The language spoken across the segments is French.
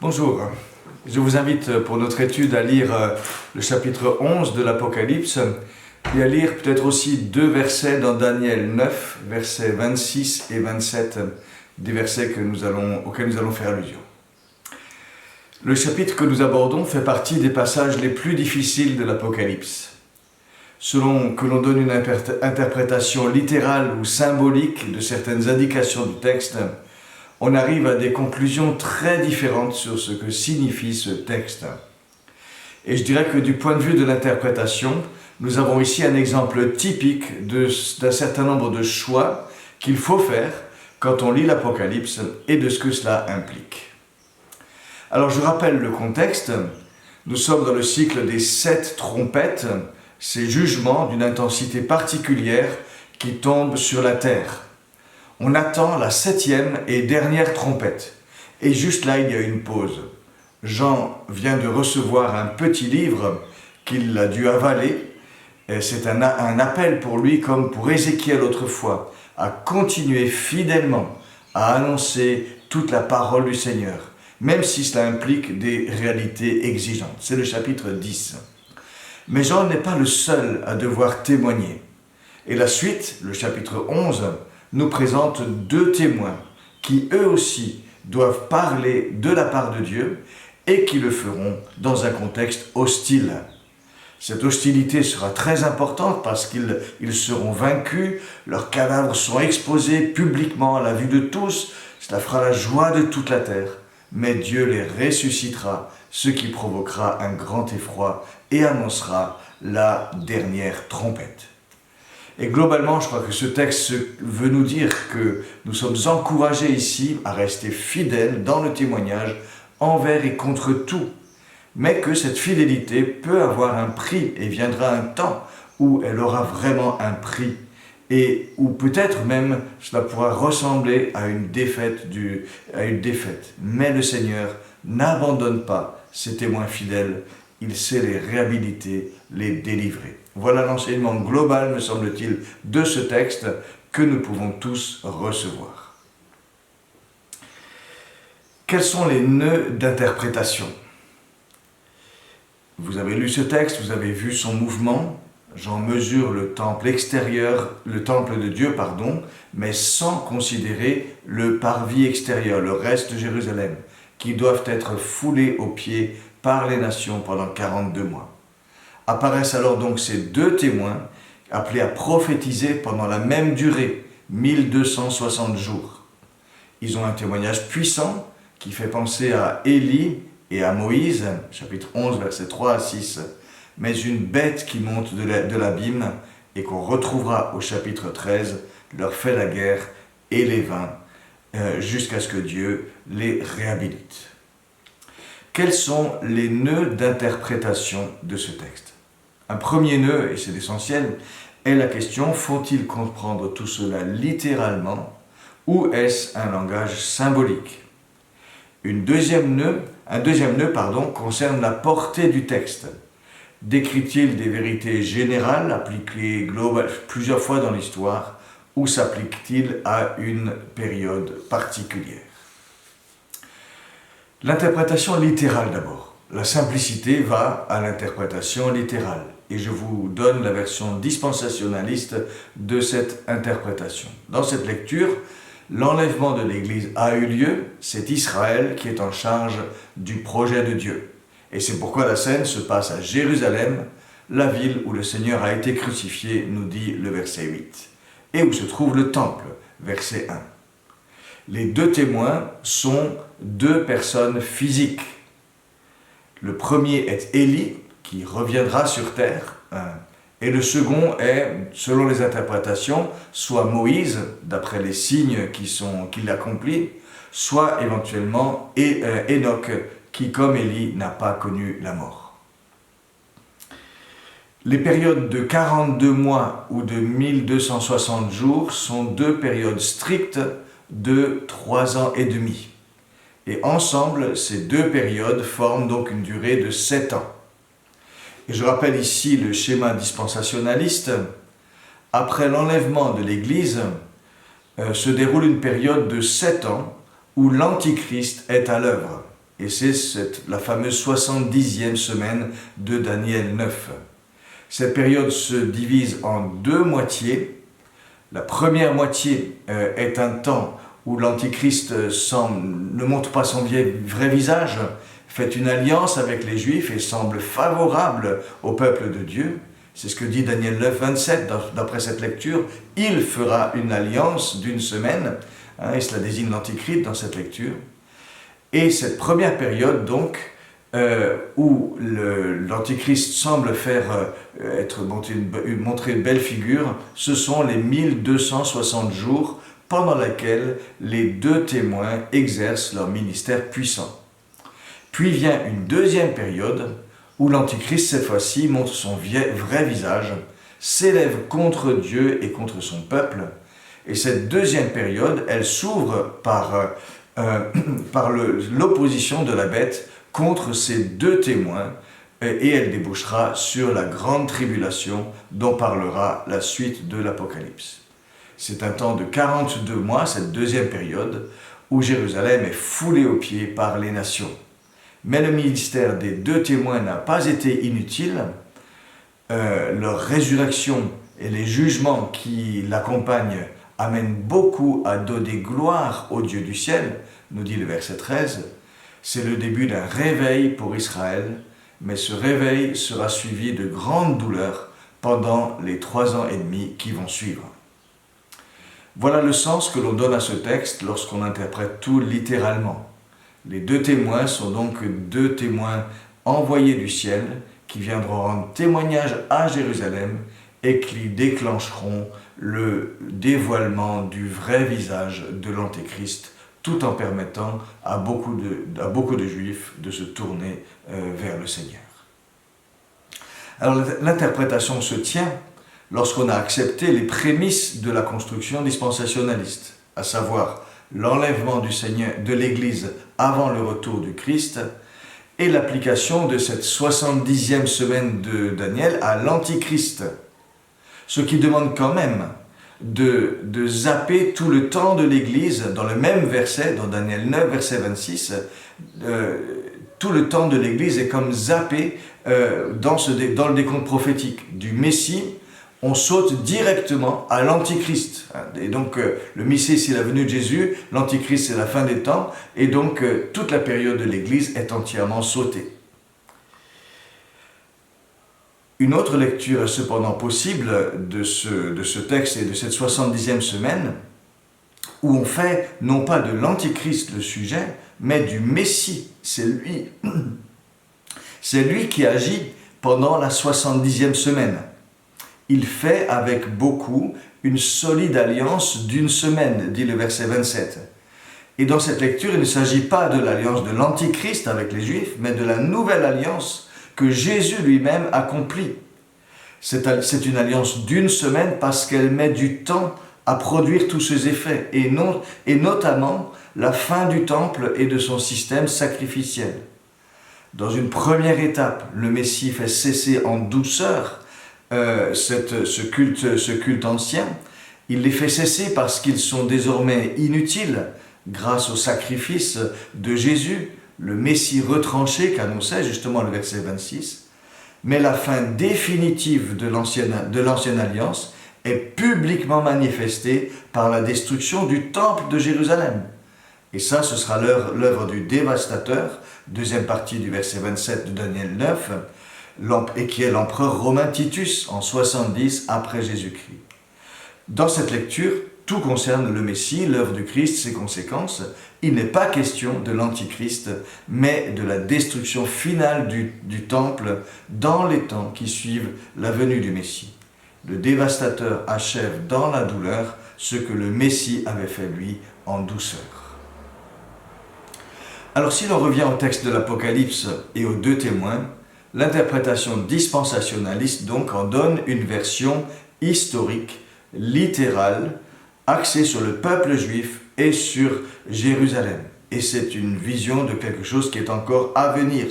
Bonjour, je vous invite pour notre étude à lire le chapitre 11 de l'Apocalypse et à lire peut-être aussi deux versets dans Daniel 9, versets 26 et 27, des versets auxquels nous allons faire allusion. Le chapitre que nous abordons fait partie des passages les plus difficiles de l'Apocalypse. Selon que l'on donne une interprétation littérale ou symbolique de certaines indications du texte, on arrive à des conclusions très différentes sur ce que signifie ce texte. Et je dirais que du point de vue de l'interprétation, nous avons ici un exemple typique d'un certain nombre de choix qu'il faut faire quand on lit l'Apocalypse et de ce que cela implique. Alors je rappelle le contexte. Nous sommes dans le cycle des 7 trompettes, ces jugements d'une intensité particulière qui tombent sur la terre. On attend la 7e et dernière trompette. Et juste là, il y a une pause. Jean vient de recevoir un petit livre qu'il a dû avaler. Et c'est un appel pour lui, comme pour Ézéchiel autrefois, à continuer fidèlement à annoncer toute la parole du Seigneur, même si cela implique des réalités exigeantes. C'est le chapitre 10. Mais Jean n'est pas le seul à devoir témoigner. Et la suite, le chapitre 11, nous présente 2 témoins qui eux aussi doivent parler de la part de Dieu et qui le feront dans un contexte hostile. Cette hostilité sera très importante parce qu'ils seront vaincus, leurs cadavres sont exposés publiquement à la vue de tous, cela fera la joie de toute la terre, mais Dieu les ressuscitera, ce qui provoquera un grand effroi et annoncera la dernière trompette. Et globalement, je crois que ce texte veut nous dire que nous sommes encouragés ici à rester fidèles dans le témoignage envers et contre tout, mais que cette fidélité peut avoir un prix et viendra un temps où elle aura vraiment un prix et où peut-être même cela pourra ressembler à une défaite. Mais le Seigneur n'abandonne pas ses témoins fidèles, il sait les réhabiliter, les délivrer. Voilà l'enseignement global, me semble-t-il, de ce texte que nous pouvons tous recevoir. Quels sont les nœuds d'interprétation ? Vous avez lu ce texte, vous avez vu son mouvement. Jean mesure le temple extérieur, le temple de Dieu, mais sans considérer le parvis extérieur, le reste de Jérusalem, qui doivent être foulés aux pieds par les nations pendant 42 mois. Apparaissent alors donc ces 2 témoins appelés à prophétiser pendant la même durée, 1260 jours. Ils ont un témoignage puissant qui fait penser à Élie et à Moïse, chapitre 11, versets 3 à 6, mais une bête qui monte de l'abîme et qu'on retrouvera au chapitre 13, leur fait la guerre et les vainc jusqu'à ce que Dieu les réhabilite. Quels sont les nœuds d'interprétation de ce texte ? Un premier nœud, et c'est l'essentiel, est la question: faut-il comprendre tout cela littéralement ou est-ce un langage symbolique ? Un deuxième nœud concerne la portée du texte. Décrit-il des vérités générales appliquées plusieurs fois dans l'histoire ou s'applique-t-il à une période particulière ? L'interprétation littérale d'abord. La simplicité va à l'interprétation littérale. Et je vous donne la version dispensationaliste de cette interprétation. Dans cette lecture, l'enlèvement de l'Église a eu lieu, c'est Israël qui est en charge du projet de Dieu. Et c'est pourquoi la scène se passe à Jérusalem, la ville où le Seigneur a été crucifié, nous dit le verset 8, et où se trouve le temple, verset 1. Les 2 témoins sont 2 personnes physiques. Le premier est Élie, qui reviendra sur terre, et le second est, selon les interprétations, soit Moïse, d'après les signes qu'il accomplit, soit éventuellement Enoch, qui, comme Élie, n'a pas connu la mort. Les périodes de 42 mois ou de 1260 jours sont 2 périodes strictes de 3 ans et demi. Et ensemble, ces 2 périodes forment donc une durée de 7 ans. Et je rappelle ici le schéma dispensationaliste. Après l'enlèvement de l'Église, se déroule une période de 7 ans où l'Antichrist est à l'œuvre. Et c'est la fameuse 70e semaine de Daniel 9. Cette période se divise en deux moitiés. La première moitié est un temps où l'Antichrist ne montre pas son vrai visage, fait une alliance avec les Juifs et semble favorable au peuple de Dieu. C'est ce que dit Daniel 9, 27, d'après cette lecture. Il fera une alliance d'une semaine, et cela désigne l'Antichrist dans cette lecture. Et cette première période, donc, où l'Antichrist semble montrer une belle figure, ce sont les 1260 jours pendant lesquels les deux témoins exercent leur ministère puissant. Puis vient une deuxième période où l'Antichrist, cette fois-ci, montre son vrai visage, s'élève contre Dieu et contre son peuple. Et cette deuxième période, elle s'ouvre par l'opposition de la bête contre ces deux témoins, et elle débouchera sur la grande tribulation dont parlera la suite de l'Apocalypse. C'est un temps de 42 mois, cette deuxième période, où Jérusalem est foulée aux pieds par les nations. Mais le ministère des deux témoins n'a pas été inutile. Leur résurrection et les jugements qui l'accompagnent amènent beaucoup à donner gloire au Dieu du ciel, nous dit le verset 13. C'est le début d'un réveil pour Israël, mais ce réveil sera suivi de grandes douleurs pendant les 3 ans et demi qui vont suivre. Voilà le sens que l'on donne à ce texte lorsqu'on interprète tout littéralement. Les deux témoins sont donc deux témoins envoyés du ciel qui viendront rendre témoignage à Jérusalem et qui déclencheront le dévoilement du vrai visage de l'Antéchrist, tout en permettant à beaucoup de Juifs de se tourner vers le Seigneur. Alors l'interprétation se tient lorsqu'on a accepté les prémices de la construction dispensationaliste, à savoir l'enlèvement du Seigneur de l'Église avant le retour du Christ et l'application de cette 70e semaine de Daniel à l'Antichrist, ce qui demande quand même de zapper tout le temps de l'Église dans le même verset, dans Daniel 9, verset 26, tout le temps de l'Église est comme zappé dans le décompte prophétique du Messie. On saute directement à l'Antichrist. Et donc, le Messie, c'est la venue de Jésus, l'Antichrist, c'est la fin des temps, et donc toute la période de l'Église est entièrement sautée. Une autre lecture est cependant possible de ce texte et de cette 70e semaine, où on fait non pas de l'Antichrist le sujet, mais du Messie. C'est lui qui agit pendant la 70e semaine. Il fait avec beaucoup une solide alliance d'une semaine, dit le verset 27. Et dans cette lecture, il ne s'agit pas de l'alliance de l'Antichrist avec les Juifs, mais de la nouvelle alliance que Jésus lui-même accomplit. C'est une alliance d'une semaine parce qu'elle met du temps à produire tous ses effets, et notamment la fin du temple et de son système sacrificiel. Dans une première étape, le Messie fait cesser en douceur ce culte ancien. Il les fait cesser parce qu'ils sont désormais inutiles grâce au sacrifice de Jésus, le Messie retranché qu'annonçait justement le verset 26. Mais la fin définitive de l'ancienne alliance est publiquement manifestée par la destruction du temple de Jérusalem. Et ça, ce sera l'œuvre du dévastateur, deuxième partie du verset 27 de Daniel 9, et qui est l'empereur romain Titus en 70 après Jésus-Christ. Dans cette lecture, tout concerne le Messie, l'œuvre du Christ, ses conséquences. Il n'est pas question de l'Antichrist, mais de la destruction finale du temple dans les temps qui suivent la venue du Messie. Le dévastateur achève dans la douleur ce que le Messie avait fait lui en douceur. Alors si l'on revient au texte de l'Apocalypse et aux deux témoins, l'interprétation dispensationaliste donc en donne une version historique, littérale, axée sur le peuple juif et sur Jérusalem. Et c'est une vision de quelque chose qui est encore à venir.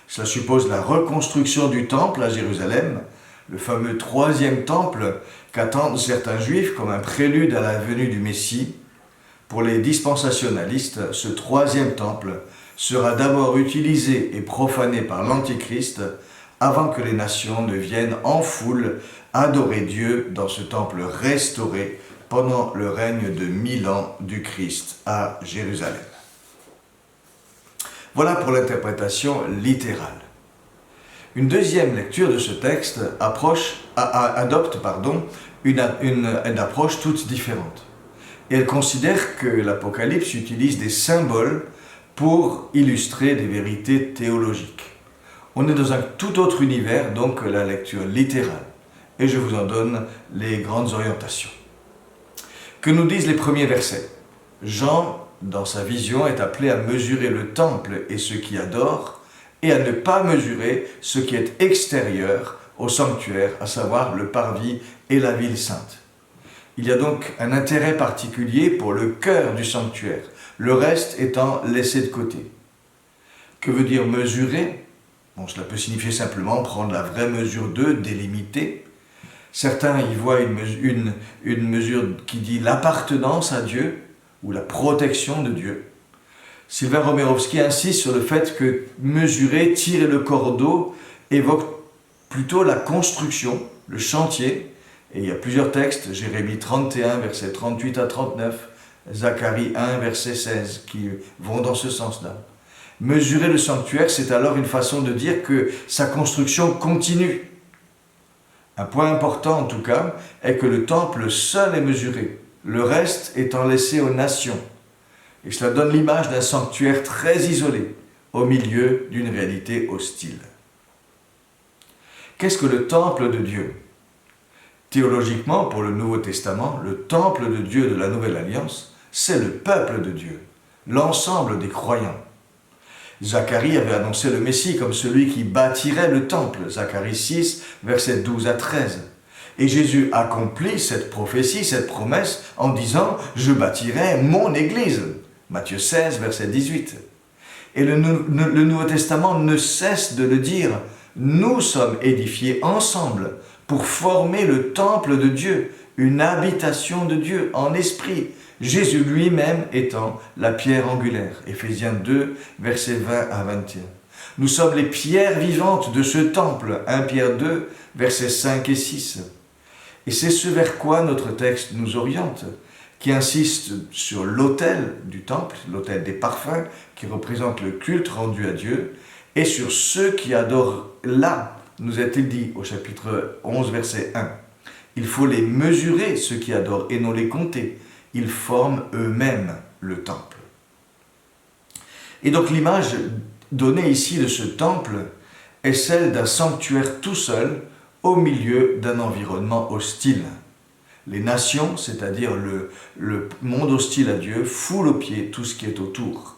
Cela suppose la reconstruction du temple à Jérusalem, le fameux 3e temple qu'attendent certains juifs comme un prélude à la venue du Messie. Pour les dispensationalistes, ce troisième temple sera d'abord utilisé et profané par l'Antichrist avant que les nations ne viennent en foule adorer Dieu dans ce temple restauré pendant le règne de 1000 ans du Christ à Jérusalem. Voilà pour l'interprétation littérale. Une deuxième lecture de ce texte adopte une approche toute différente. Et elle considère que l'Apocalypse utilise des symboles pour illustrer des vérités théologiques. On est dans un tout autre univers donc que la lecture littérale. Et je vous en donne les grandes orientations. Que nous disent les premiers versets? Jean, dans sa vision, est appelé à mesurer le temple et ceux qui adorent, et à ne pas mesurer ce qui est extérieur au sanctuaire, à savoir le parvis et la ville sainte. Il y a donc un intérêt particulier pour le cœur du sanctuaire, le reste étant laissé de côté. Que veut dire mesurer? Cela peut signifier simplement prendre la vraie mesure d'eux, délimiter. Certains y voient une mesure qui dit l'appartenance à Dieu ou la protection de Dieu. Sylvain Romerovski insiste sur le fait que mesurer, tirer le cordeau évoque plutôt la construction, le chantier. Et il y a plusieurs textes, Jérémie 31, versets 38 à 39, Zacharie 1, verset 16, qui vont dans ce sens-là. Mesurer le sanctuaire, c'est alors une façon de dire que sa construction continue. Un point important en tout cas est que le temple seul est mesuré, le reste étant laissé aux nations. Et cela donne l'image d'un sanctuaire très isolé, au milieu d'une réalité hostile. Qu'est-ce que le temple de Dieu? Théologiquement, pour le Nouveau Testament, le temple de Dieu de la Nouvelle Alliance, c'est le peuple de Dieu, l'ensemble des croyants. Zacharie avait annoncé le Messie comme celui qui bâtirait le temple, Zacharie 6, versets 12 à 13. Et Jésus accomplit cette prophétie, cette promesse, en disant « Je bâtirai mon Église », Matthieu 16, verset 18. Et le Nouveau Testament ne cesse de le dire « Nous sommes édifiés ensemble pour former le temple de Dieu, une habitation de Dieu en esprit, Jésus lui-même étant la pierre angulaire. » Éphésiens 2, versets 20 à 21. Nous sommes les pierres vivantes de ce temple. 1 Pierre 2, versets 5 et 6. Et c'est ce vers quoi notre texte nous oriente, qui insiste sur l'autel du temple, l'autel des parfums, qui représente le culte rendu à Dieu, et sur ceux qui adorent là, nous est-il dit au chapitre 11, verset 1. Il faut les mesurer, ceux qui adorent, et non les compter. Ils forment eux-mêmes le temple. Et donc l'image donnée ici de ce temple est celle d'un sanctuaire tout seul au milieu d'un environnement hostile. Les nations, c'est-à-dire le monde hostile à Dieu, foulent aux pieds tout ce qui est autour.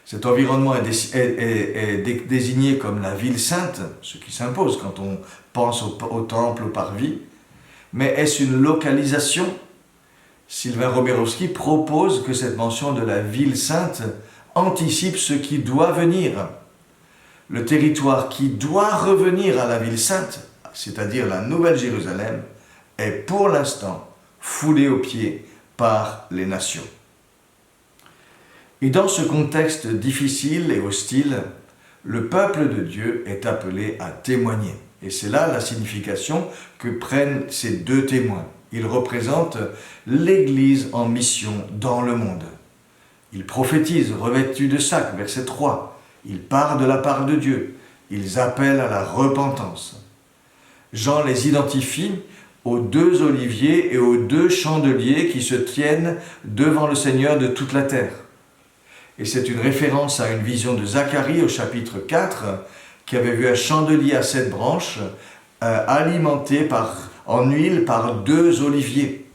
Cet environnement est désigné comme la ville sainte, ce qui s'impose quand on pense au temple, au parvis. Mais est-ce une localisation? Sylvain Romerovski propose que cette mention de la ville sainte anticipe ce qui doit venir. Le territoire qui doit revenir à la ville sainte, c'est-à-dire la Nouvelle Jérusalem, est pour l'instant foulé aux pieds par les nations. Et dans ce contexte difficile et hostile, le peuple de Dieu est appelé à témoigner. Et c'est là la signification que prennent ces deux témoins. Ils représentent l'Église en mission dans le monde. Ils prophétisent revêtus de sac, verset 3. Ils parlent de la part de Dieu. Ils appellent à la repentance. Jean les identifie aux deux oliviers et aux deux chandeliers qui se tiennent devant le Seigneur de toute la terre. Et c'est une référence à une vision de Zacharie au chapitre 4, qui avait vu un chandelier à 7 branches alimenté en huile par deux oliviers.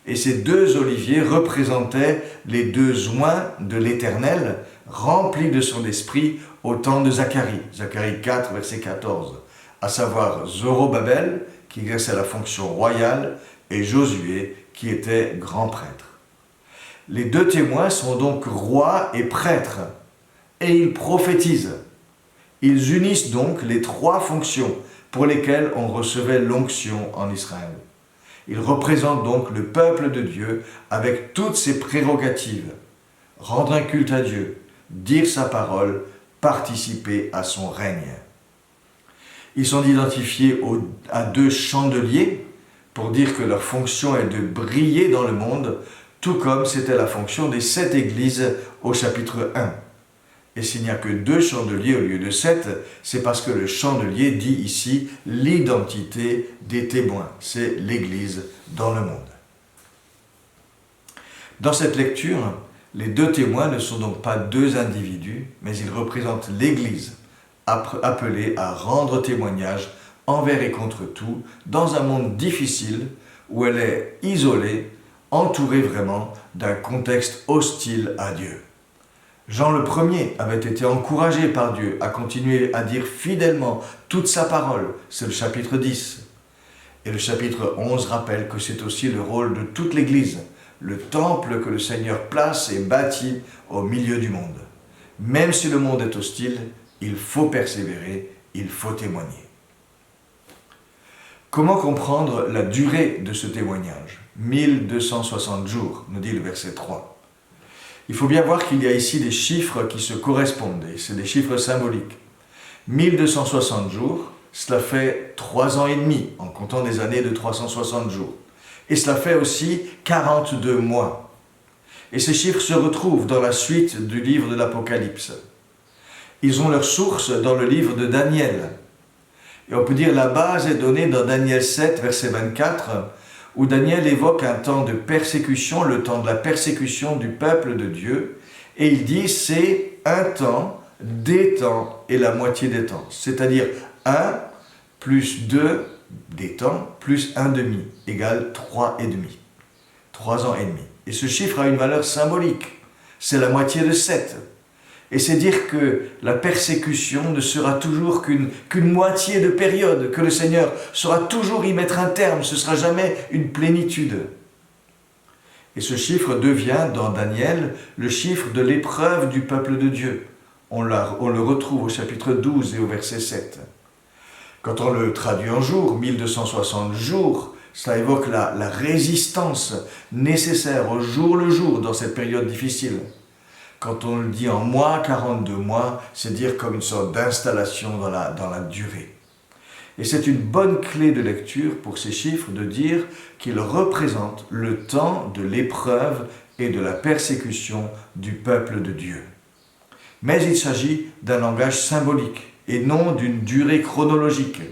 Et ces deux oliviers représentaient les deux oins de l'Éternel, remplis de son esprit au temps de Zacharie. Zacharie 4, verset 14. À savoir Zorobabel, qui exerçait la fonction royale, et Josué, qui était grand prêtre. Les deux témoins sont donc rois et prêtres, et ils prophétisent. Ils unissent donc les trois fonctions pour lesquelles on recevait l'onction en Israël. Ils représentent donc le peuple de Dieu avec toutes ses prérogatives. Rendre un culte à Dieu, dire sa parole, participer à son règne. Ils sont identifiés à 2 chandeliers pour dire que leur fonction est de briller dans le monde, tout comme c'était la fonction des 7 églises au chapitre 1. Et s'il n'y a que 2 chandeliers au lieu de 7, c'est parce que le chandelier dit ici l'identité des témoins. C'est l'Église dans le monde. Dans cette lecture, les 2 témoins ne sont donc pas 2 individus, mais ils représentent l'Église, appelée à rendre témoignage envers et contre tout, dans un monde difficile où elle est isolée, entourée vraiment d'un contexte hostile à Dieu. Jean le Ier avait été encouragé par Dieu à continuer à dire fidèlement toute sa parole, c'est le chapitre 10. Et le chapitre 11 rappelle que c'est aussi le rôle de toute l'Église, le temple que le Seigneur place et bâtit au milieu du monde. Même si le monde est hostile, il faut persévérer, il faut témoigner. Comment comprendre la durée de ce témoignage ? 1260 jours, nous dit le verset 3. Il faut bien voir qu'il y a ici des chiffres qui se correspondent, et c'est des chiffres symboliques. 1260 jours, cela fait 3 ans et demi, en comptant des années de 360 jours. Et cela fait aussi 42 mois. Et ces chiffres se retrouvent dans la suite du livre de l'Apocalypse. Ils ont leur source dans le livre de Daniel. Et on peut dire la base est donnée dans Daniel 7, verset 24, où Daniel évoque un temps de persécution, le temps de la persécution du peuple de Dieu, et il dit c'est un temps, des temps et la moitié des temps. C'est-à-dire 1 plus 2 des temps plus 1 demi égale 3 et demi. 3 ans et demi. Et ce chiffre a une valeur symbolique. C'est la moitié de 7. Et c'est dire que la persécution ne sera toujours qu'une moitié de période, que le Seigneur saura toujours y mettre un terme, ce ne sera jamais une plénitude. Et ce chiffre devient, dans Daniel, le chiffre de l'épreuve du peuple de Dieu. On le retrouve au chapitre 12 et au verset 7. Quand on le traduit en jours, 1260 jours, cela évoque la résistance nécessaire au jour le jour dans cette période difficile. Quand on le dit en mois, 42 mois, c'est dire comme une sorte d'installation dans la durée. Et c'est une bonne clé de lecture pour ces chiffres de dire qu'ils représentent le temps de l'épreuve et de la persécution du peuple de Dieu. Mais il s'agit d'un langage symbolique et non d'une durée chronologique.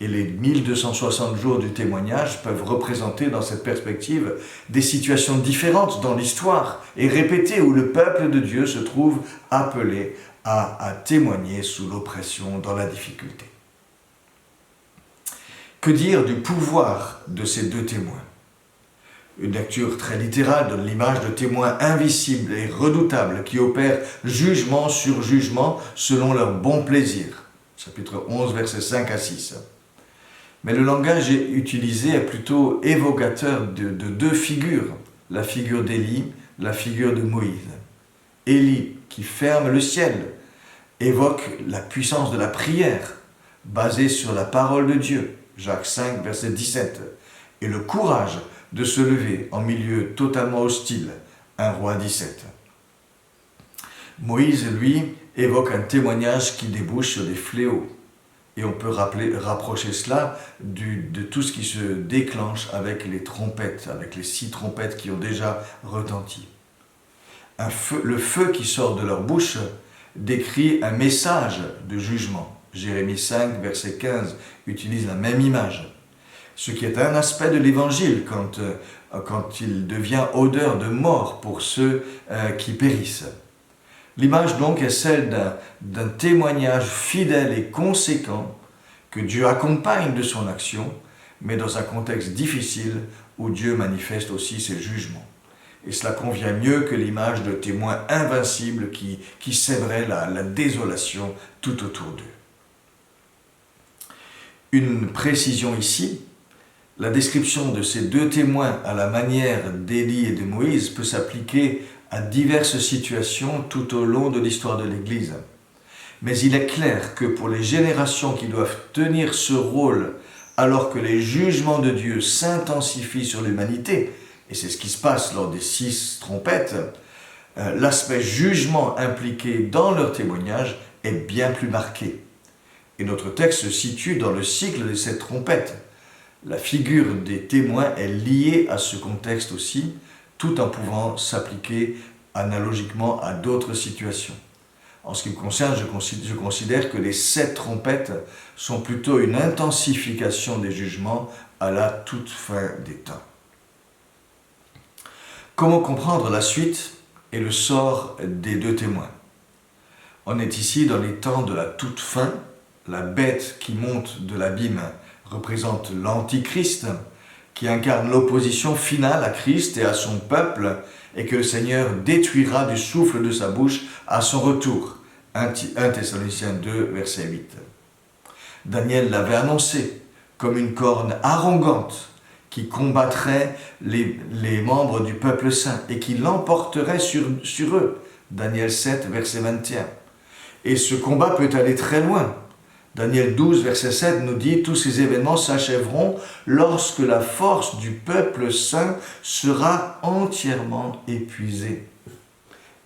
Et les 1260 jours du témoignage peuvent représenter dans cette perspective des situations différentes dans l'histoire et répétées où le peuple de Dieu se trouve appelé à témoigner sous l'oppression, dans la difficulté. Que dire du pouvoir de ces 2 témoins ? Une lecture très littérale donne l'image de témoins invisibles et redoutables qui opèrent jugement sur jugement selon leur bon plaisir. Chapitre 11, versets 5 à 6. Mais le langage utilisé est plutôt évocateur de 2 figures, la figure d'Élie, la figure de Moïse. Élie, qui ferme le ciel, évoque la puissance de la prière, basée sur la parole de Dieu, Jacques 5, verset 17, et le courage de se lever en milieu totalement hostile, 1 Roi 17. Moïse, lui, évoque un témoignage qui débouche sur des fléaux. Et on peut rapprocher cela de tout ce qui se déclenche avec les trompettes, avec les 6 trompettes qui ont déjà retenti. Le feu qui sort de leur bouche décrit un message de jugement. Jérémie 5, verset 15, utilise la même image. Ce qui est un aspect de l'évangile quand il devient odeur de mort pour ceux qui périssent. L'image donc est celle d'un témoignage fidèle et conséquent que Dieu accompagne de son action, mais dans un contexte difficile où Dieu manifeste aussi ses jugements. Et cela convient mieux que l'image de témoins invincibles qui sèveraient la désolation tout autour d'eux. Une précision ici, la description de ces 2 témoins à la manière d'Élie et de Moïse peut s'appliquer à diverses situations tout au long de l'histoire de l'Église. Mais il est clair que pour les générations qui doivent tenir ce rôle alors que les jugements de Dieu s'intensifient sur l'humanité, et c'est ce qui se passe lors des 6 trompettes, l'aspect jugement impliqué dans leur témoignage est bien plus marqué. Et notre texte se situe dans le cycle de cette trompette. La figure des témoins est liée à ce contexte aussi, tout en pouvant s'appliquer analogiquement à d'autres situations. En ce qui me concerne, je considère que les 7 trompettes sont plutôt une intensification des jugements à la toute fin des temps. Comment comprendre la suite et le sort des 2 témoins? On est ici dans les temps de la toute fin. La bête qui monte de l'abîme représente l'Antichrist, qui incarne l'opposition finale à Christ et à son peuple, et que le Seigneur détruira du souffle de sa bouche à son retour. 1 Thessaloniciens 2, verset 8. Daniel l'avait annoncé comme une corne arrogante qui combattrait les membres du peuple saint et qui l'emporterait sur eux. Daniel 7, verset 21. Et ce combat peut aller très loin. Daniel 12, verset 7 nous dit « Tous ces événements s'achèveront lorsque la force du peuple saint sera entièrement épuisée. »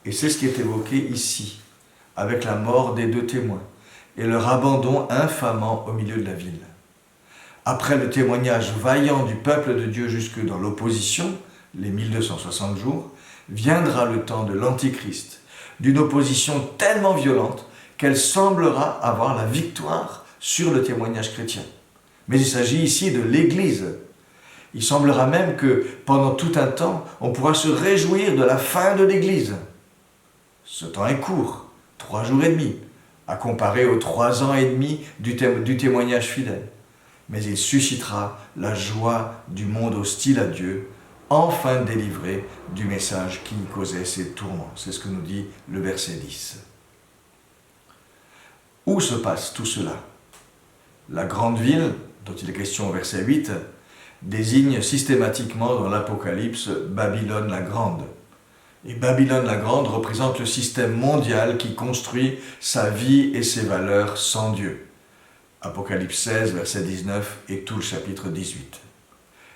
Et c'est ce qui est évoqué ici, avec la mort des 2 témoins et leur abandon infamant au milieu de la ville. Après le témoignage vaillant du peuple de Dieu jusque dans l'opposition, les 1260 jours, viendra le temps de l'Antichrist, d'une opposition tellement violente qu'elle semblera avoir la victoire sur le témoignage chrétien. Mais il s'agit ici de l'Église. Il semblera même que pendant tout un temps, on pourra se réjouir de la fin de l'Église. Ce temps est court, 3 jours et demi, à comparer aux 3 ans et demi du témoignage fidèle. Mais il suscitera la joie du monde hostile à Dieu, enfin délivré du message qui causait ses tourments. C'est ce que nous dit le verset 10. Où se passe tout cela? La grande ville, dont il est question au verset 8, désigne systématiquement dans l'Apocalypse Babylone la Grande. Et Babylone la Grande représente le système mondial qui construit sa vie et ses valeurs sans Dieu. Apocalypse 16, verset 19 et tout le chapitre 18.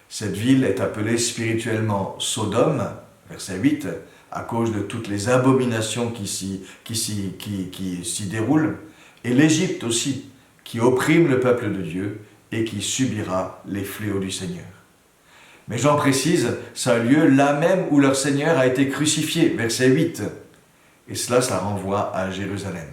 Cette ville est appelée spirituellement Sodome, verset 8, à cause de toutes les abominations qui s'y déroulent, et l'Égypte aussi, qui opprime le peuple de Dieu et qui subira les fléaux du Seigneur. Mais Jean précise, ça a lieu là même où leur Seigneur a été crucifié, verset 8. Et cela, ça renvoie à Jérusalem.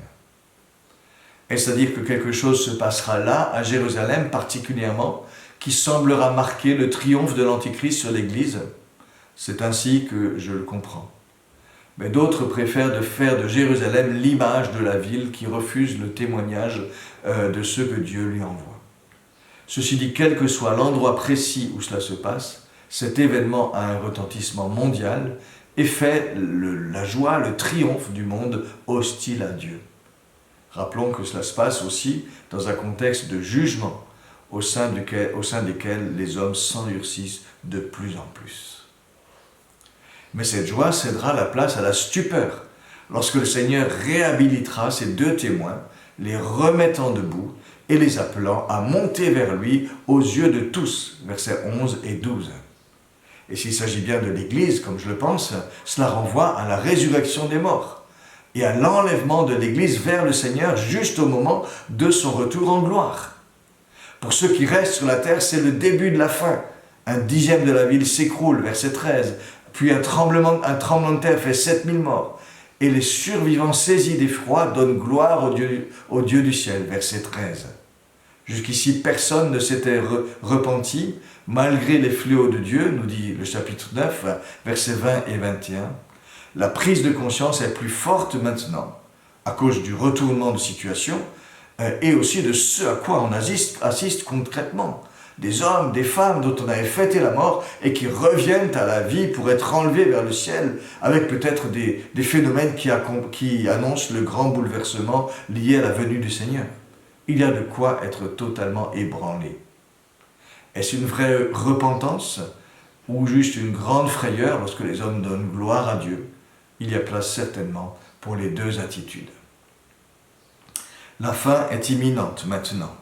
Est-ce à dire que quelque chose se passera là, à Jérusalem particulièrement, qui semblera marquer le triomphe de l'Antichrist sur l'Église? C'est ainsi que je le comprends. Mais d'autres préfèrent de faire de Jérusalem l'image de la ville qui refuse le témoignage de ce que Dieu lui envoie. Ceci dit, quel que soit l'endroit précis où cela se passe, cet événement a un retentissement mondial et fait la joie, le triomphe du monde hostile à Dieu. Rappelons que cela se passe aussi dans un contexte de jugement au sein desquels les hommes s'endurcissent de plus en plus. Mais cette joie cédera la place à la stupeur lorsque le Seigneur réhabilitera ces 2 témoins, les remettant debout et les appelant à monter vers lui aux yeux de tous, versets 11 et 12. Et s'il s'agit bien de l'Église, comme je le pense, cela renvoie à la résurrection des morts et à l'enlèvement de l'Église vers le Seigneur juste au moment de son retour en gloire. Pour ceux qui restent sur la terre, c'est le début de la fin. 1/10 de la ville s'écroule, verset 13. Puis un tremblement de terre fait 7000 morts. Et les survivants saisis d'effroi donnent gloire au Dieu du ciel, verset 13. Jusqu'ici, personne ne s'était repenti, malgré les fléaux de Dieu, nous dit le chapitre 9, versets 20 et 21. La prise de conscience est plus forte maintenant, à cause du retournement de situation, et aussi de ce à quoi on assiste concrètement. Des hommes, des femmes dont on avait fêté la mort et qui reviennent à la vie pour être enlevés vers le ciel, avec peut-être des phénomènes qui annoncent le grand bouleversement lié à la venue du Seigneur. Il y a de quoi être totalement ébranlé. Est-ce une vraie repentance ou juste une grande frayeur lorsque les hommes donnent gloire à Dieu? Il y a place certainement pour les 2 attitudes. La fin est imminente maintenant.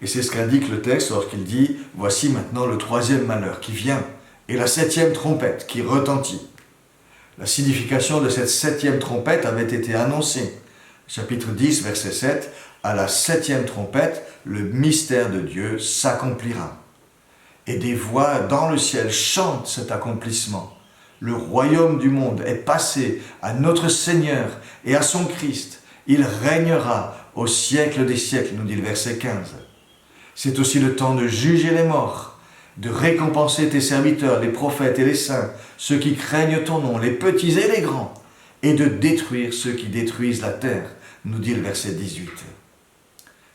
Et c'est ce qu'indique le texte lorsqu'il dit « Voici maintenant le troisième malheur qui vient, et la septième trompette qui retentit. » La signification de cette septième trompette avait été annoncée. Chapitre 10, verset 7, « À la septième trompette, le mystère de Dieu s'accomplira. » Et des voix dans le ciel chantent cet accomplissement. Le royaume du monde est passé à notre Seigneur et à son Christ. Il régnera au siècle des siècles, nous dit le verset 15. C'est aussi le temps de juger les morts, de récompenser tes serviteurs, les prophètes et les saints, ceux qui craignent ton nom, les petits et les grands, et de détruire ceux qui détruisent la terre, nous dit le verset 18.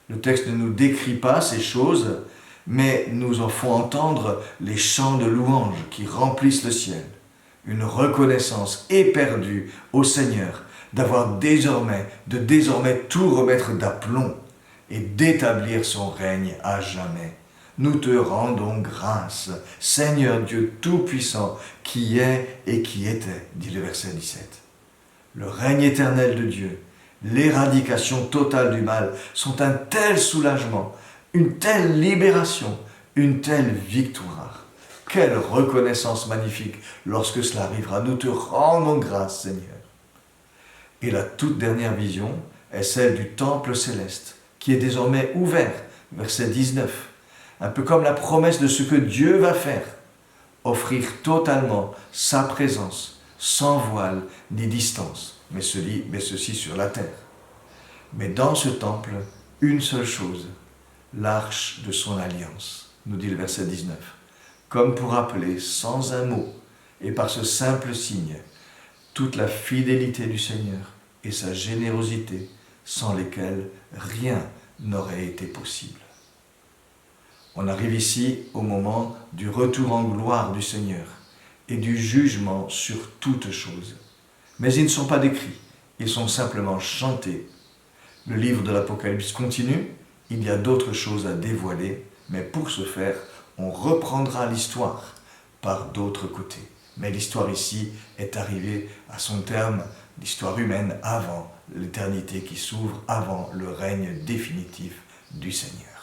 Le texte ne nous décrit pas ces choses, mais nous en font entendre les chants de louange qui remplissent le ciel. Une reconnaissance éperdue au Seigneur d'avoir désormais tout remettre d'aplomb et d'établir son règne à jamais. Nous te rendons grâce, Seigneur Dieu Tout-Puissant, qui est et qui était, dit le verset 17. Le règne éternel de Dieu, l'éradication totale du mal sont un tel soulagement, une telle libération, une telle victoire. Quelle reconnaissance magnifique lorsque cela arrivera. Nous te rendons grâce, Seigneur. Et la toute dernière vision est celle du temple céleste, qui est désormais ouvert, verset 19. Un peu comme la promesse de ce que Dieu va faire, offrir totalement sa présence, sans voile ni distance, mais ceci sur la terre. Mais dans ce temple, une seule chose, l'arche de son alliance, nous dit le verset 19, comme pour rappeler sans un mot et par ce simple signe toute la fidélité du Seigneur et sa générosité sans lesquelles rien n'aurait été possible. On arrive ici au moment du retour en gloire du Seigneur et du jugement sur toutes choses. Mais ils ne sont pas décrits, ils sont simplement chantés. Le livre de l'Apocalypse continue, il y a d'autres choses à dévoiler, mais pour ce faire, on reprendra l'histoire par d'autres côtés. Mais l'histoire ici est arrivée à son terme, l'histoire humaine avant l'éternité qui s'ouvre, avant le règne définitif du Seigneur.